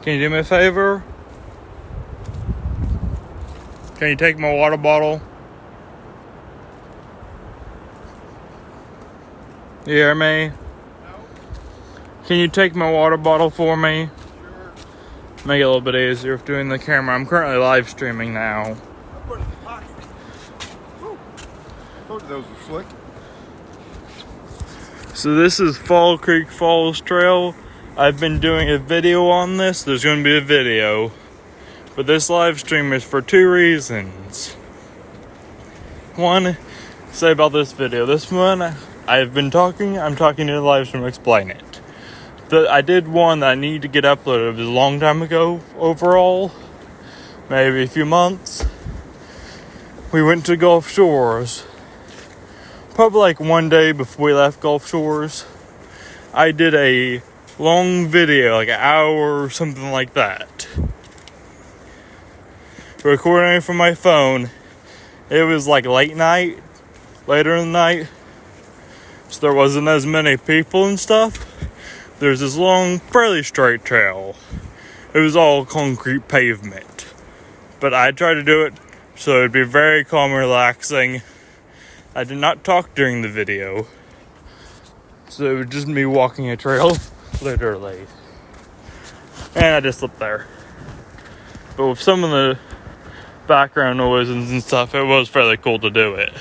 Can you do me a favor? Can you take my water bottle? You hear me? No. Can you take my water bottle for me? Sure. Make it a little bit easier with doing the camera. I'm currently live streaming now. I put it in the pocket. Whew. I told you those were slick. So this is Fall Creek Falls Trail. I've been doing a video on this. There's going to be a video. But this live stream is for two reasons. One, say about this video. This one, I'm talking to the live stream to explain it. I did one that I need to get uploaded. It was a long time ago overall. Maybe a few months. We went to Gulf Shores. Probably like one day before we left Gulf Shores. I did a long video, like an hour or something like that. Recording it from my phone. It was like later in the night. So there wasn't as many people and stuff. There's this long, fairly straight trail. It was all concrete pavement. But I tried to do it so it'd be very calm and relaxing. I did not talk during the video. So it was just me walking a trail, literally. And I just slipped there. But with some of the background noises and stuff, it was fairly cool to do it.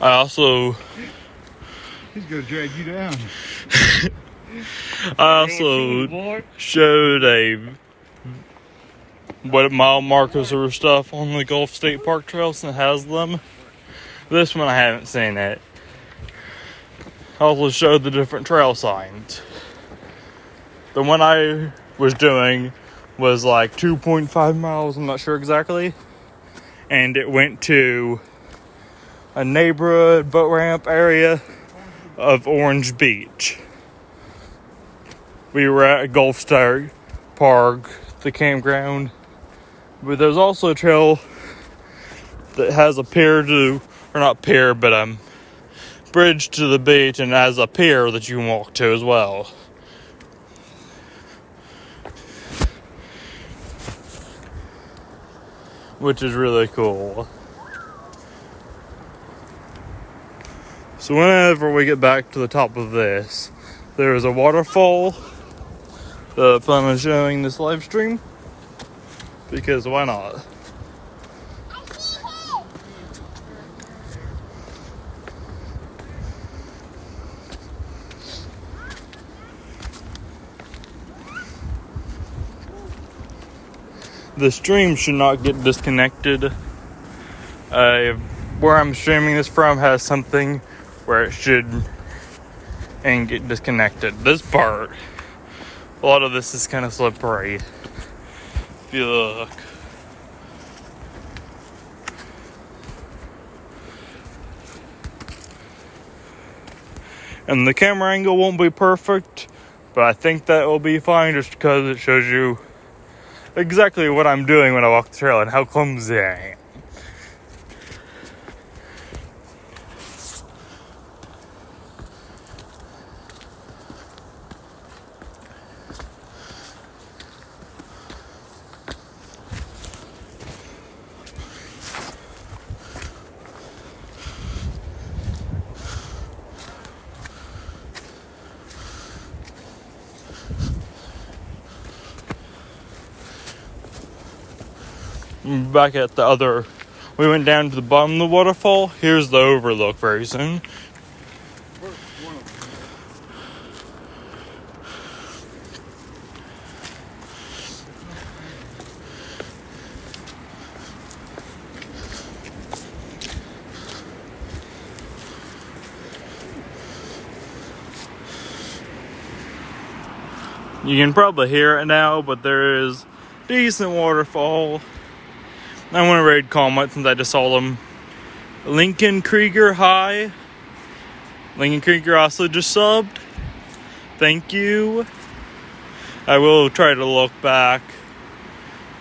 I also... He's gonna drag you down. I also showed what mile markers or stuff on the Gulf State Park trails and it has them. This one I haven't seen it. I also showed the different trail signs. The one I was doing was like 2.5 miles, I'm not sure exactly. And it went to a neighborhood boat ramp area of Orange Beach. We were at Gulf State Park, the campground. But there's also a trail that has a bridge to the beach and has a pier that you can walk to as well. Which is really cool. So whenever we get back to the top of this, there is a waterfall that I plan on showing this live stream. Because why not? The stream should not get disconnected. Where I'm streaming this from has something where it should and get disconnected. This part, a lot of this is kind of slippery. If you look. And the camera angle won't be perfect, but I think that will be fine just because it shows you exactly what I'm doing when I walk the trail and how clumsy I am. Back at we went down to the bottom of the waterfall. Here's the overlook very soon. You can probably hear it now, but there is decent waterfall. I want to raid comment since I just saw them. Lincoln Krieger, hi. Lincoln Krieger also just subbed. Thank you. I will try to look back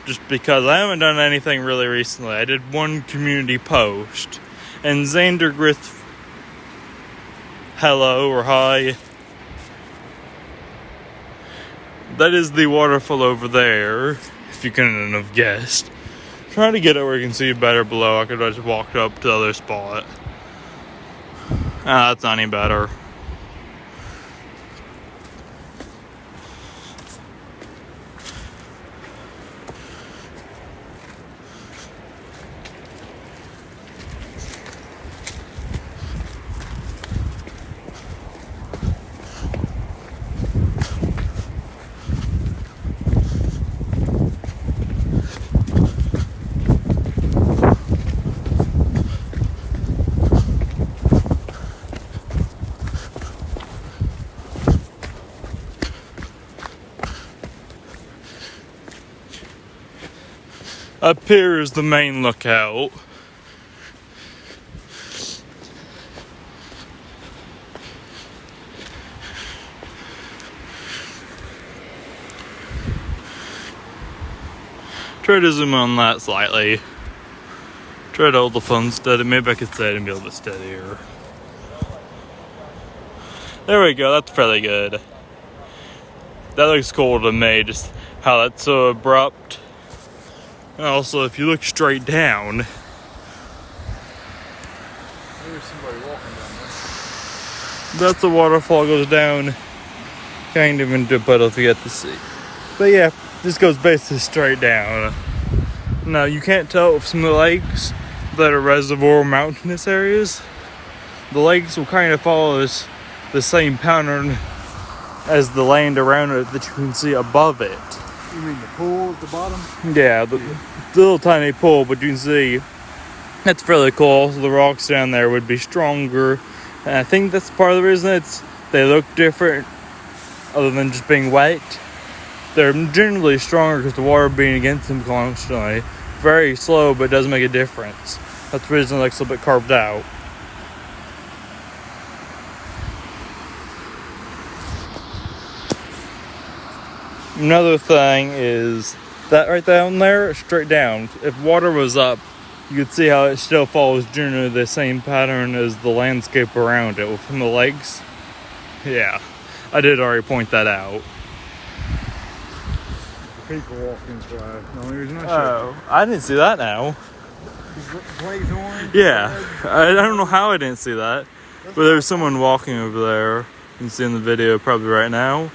just because I haven't done anything really recently. I did one community post. And Xander hello or hi. That is the waterfall over there, if you couldn't have guessed. Trying to get it where you can see better below. I could have just walked up to the other spot. Ah, that's not any better. Up here is the main lookout. Try to zoom on that slightly. Try to hold the phone steady. Maybe I could say it and be a little bit steadier. There we go, that's fairly good. That looks cool to me, just how that's so abrupt. And also, if you look straight down, There's somebody walking down there. that's the waterfall goes down kind of into a puddle if you get to see. But yeah, this goes basically straight down. Now, you can't tell with some of the lakes that are reservoir mountainous areas. The lakes will kind of follow the same pattern as the land around it that you can see above it. You mean the pool at the bottom? Yeah, the little tiny pool, but you can see that's fairly cool. So the rocks down there would be stronger. And I think that's part of the reason they look different other than just being wet. They're generally stronger because the water being against them constantly. Very slow, but it does make a difference. That's the reason it looks a little bit carved out. Another thing is that right down there, straight down. If water was up, you could see how it still follows generally the same pattern as the landscape around it from the lakes. Yeah, I did already point that out. People walking by. The only reason I Oh, I didn't see that now. Blaze orange. Yeah, I don't know how I didn't see that. But there's someone walking over there. You can see in the video probably right now.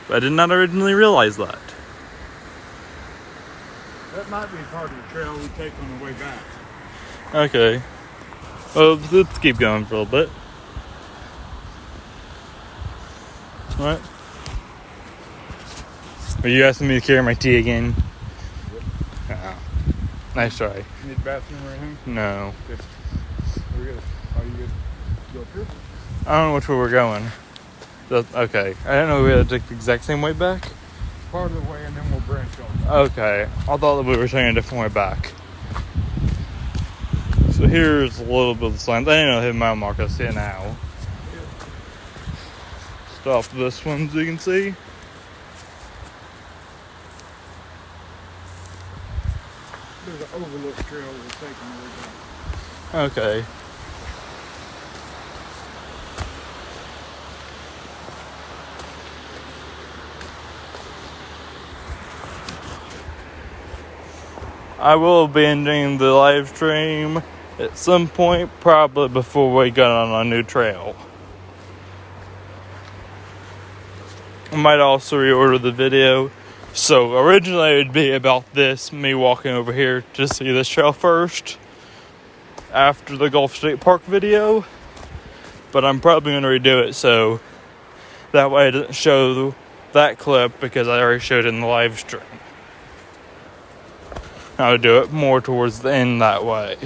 But I did not originally realize that. That might be part of the trail we take on the way back. Okay. Well, let's keep going for a little bit. What? Are you asking me to carry my tea again? Oh. Nice try. Need a bathroom or anything? No. We're good. Are you good? Go up here? I don't know which way we're going. Okay. I didn't know we had to take the exact same way back. Part of the way and then we'll branch off. Okay. I thought that we were taking a different way back. So here's a little bit of the sign. I didn't know hit mile mark. I see it now. Stop this one so you can see. There's an overlook trail we're taking on the way back. Okay. I will be ending the live stream at some point, probably before we get on a new trail. I might also reorder the video. So originally it would be about this, me walking over here to see this trail first, after the Gulf State Park video. But I'm probably going to redo it so that way it doesn't show that clip because I already showed it in the live stream. I would do it more towards the end that way.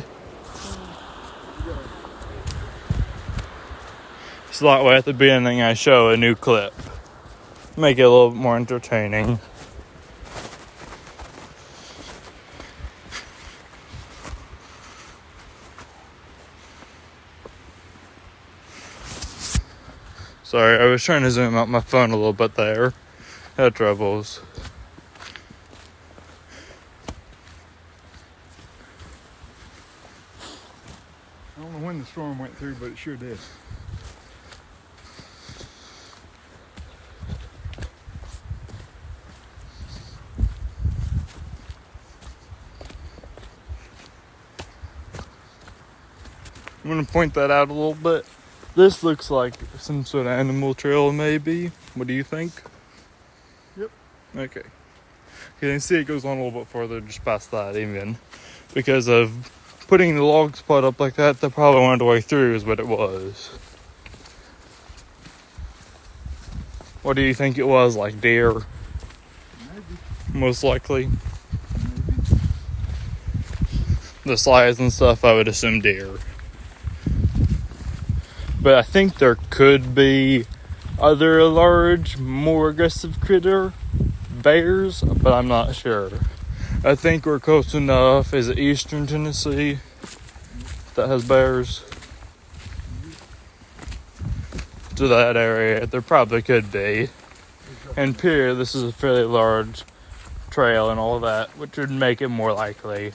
So that way at the beginning I show a new clip. Make it a little bit more entertaining. Sorry, I was trying to zoom out my phone a little bit there. Had troubles. I don't know when the storm went through, but it sure did. I'm gonna point that out a little bit. This looks like some sort of animal trail, maybe. What do you think? Yep. Okay. You can see it goes on a little bit further, just past that even. Because of putting the log spot up like that, they probably wanted a way through is what it was. What do you think it was, like deer? Maybe. Most likely. Maybe. The size and stuff, I would assume deer. But I think there could be other large, more aggressive critter, bears, but I'm not sure. I think we're close enough. Is it eastern Tennessee that has bears? To that area, there probably could be. And Pierre, this is a fairly large trail and all of that, which would make it more likely.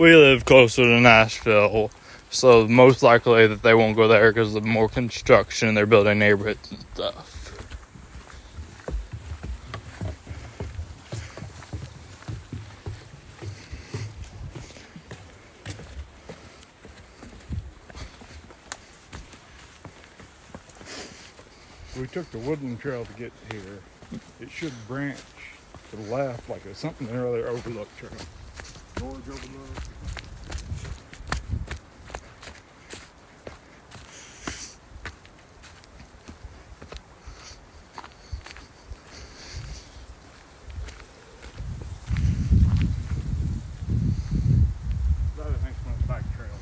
We live closer to Nashville, so most likely that they won't go there because of more construction. They're building neighborhoods and stuff. We took the woodland trail to get here. It should branch to the left like a something or other overlook trail. George Overlook. The other thing's one of the bike trails.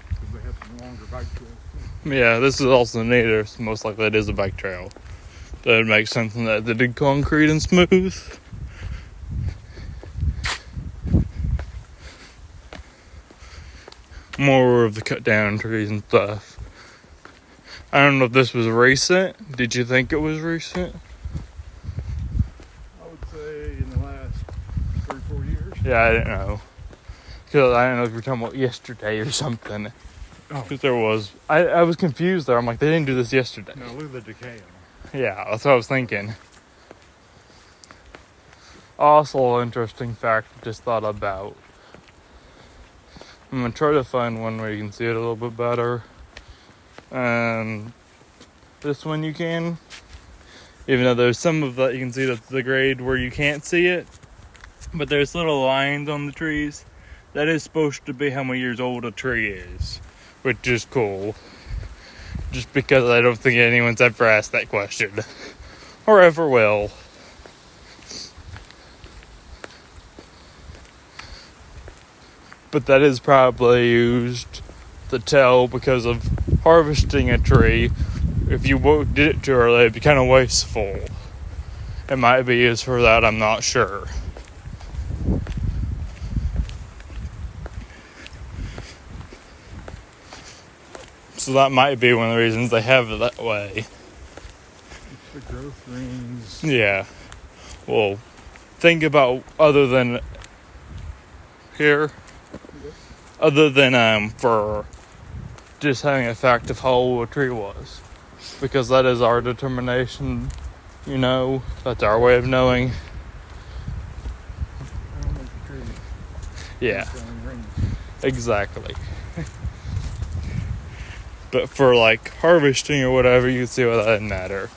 Because they have some longer bike trails. Yeah, this is also neater, so most likely it is a bike trail. That would make sense in that they did concrete and smooth. More of the cut down trees and stuff. I don't know if this was recent. Did you think it was recent? I would say in the last 3 or 4 years. Yeah, I didn't know. Because I don't know if you're talking about yesterday or something. Oh. Because there was. I was confused there. I'm like, they didn't do this yesterday. No, look at the decay on it. Yeah, that's what I was thinking. Also, interesting fact I just thought about. I'm going to try to find one where you can see it a little bit better. And this one you can. Even though there's some of that you can see that's the grade where you can't see it. But there's little lines on the trees. That is supposed to be how many years old a tree is. Which is cool. Just because I don't think anyone's ever asked that question. Or ever will. But that is probably used to tell because of harvesting a tree. If you did it too early, it'd be kind of wasteful. It might be used for that, I'm not sure. So that might be one of the reasons they have it that way. It's the growth rings. Yeah. Well, think about other than here. Other than for just having a fact of how old a tree was. Because that is our determination, you know. That's our way of knowing. I don't make the tree. Yeah, Rings. exactly. But for like harvesting or whatever, you can see why that doesn't matter.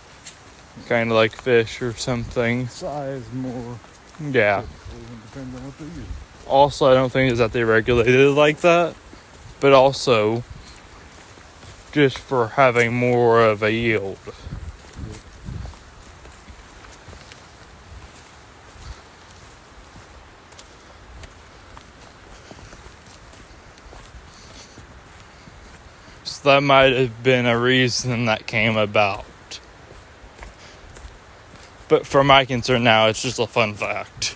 Kind of like fish or something. Size more. Yeah. Depends on what they use. Also, I don't think it's that they regulated it like that. But also, just for having more of a yield. So that might have been a reason that came about. But for my concern now, it's just a fun fact.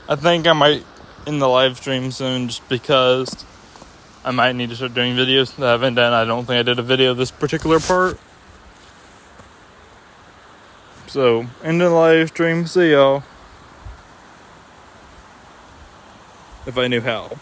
I think I might end the live stream soon just because I might need to start doing videos that I haven't done. I don't think I did a video of this particular part. So, end of the live stream. See y'all. If I knew how.